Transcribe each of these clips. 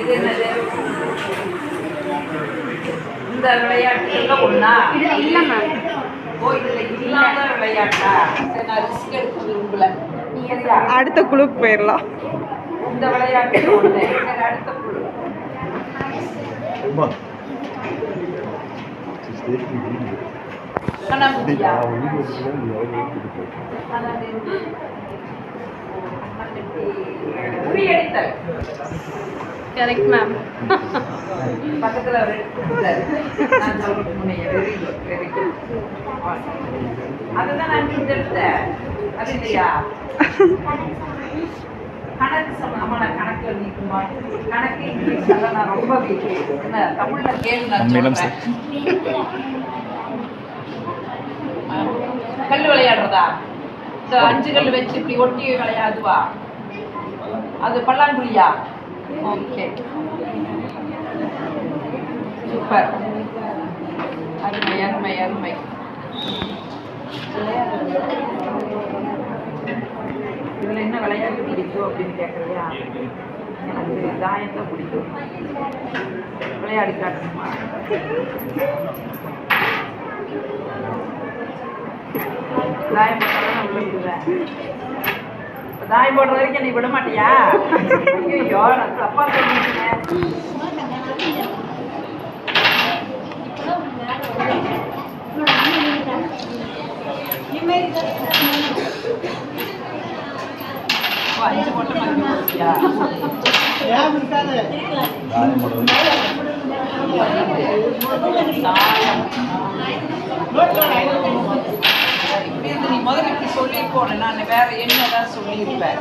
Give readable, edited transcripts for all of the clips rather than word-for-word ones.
இது என்னது? இந்த விளையாட்டுல ஒண்ணா? இல்ல மேம். ஓ, இதுல இல்லாத விளையாட்டா? சரி, நான் ரிஸ்க் எடுக்க விரும்பல. அடுத்த குழுக்கு போயிடலாம். இந்த விளையாட்டு ஒண்ணு. சரி, அடுத்த குழு. கண்ணாமூச்சியா? உரியடித்தல். Correct ma'am. பக்கத்துல ஒரு நான் சொல்றது முன்னைய. Very good, very good. அதுதான் நான் இந்த எடுத்தேன். அது இல்லையா? கணக்கு சம்பந்தமான கணக்குல நீக்குமா? கணக்கு இங்கிலீஷ் எல்லாம் நான் ரொம்ப வீக். என்ன தமிழ்ல கேள்வி நான் சொல்றேன். கல் விளையாடுறதா? இந்த 5 கல் வச்சு இப்படி ஒட்டி விளையாடுவா? அது பல்லாங்குழியா? ஓகே, சூப்பர், அருமை அருமை அருமை. இதில் என்ன விளையாட்டு பிடிக்கும் அப்படின்னு கேட்குறியா? எனக்கு தாயம் தான் பிடிக்கும். விளையாடி காட்டணுமா? தாயம் போட்டாலும் நான் உள்ள விடுவேன். தாயம் போடுற வரைக்கும் நீ விட மாட்டியா? ஐயோ, நான் தப்பா சொல்லிட்டேன். அஞ்சு மட்டும் மறந்துட்டியா? நீ முதல்ல இப்படி சொல்லி போன, நான் வேற என்னதான் சொல்லியிருப்பேன்.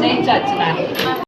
ஜெயிச்சாச்சு நான்.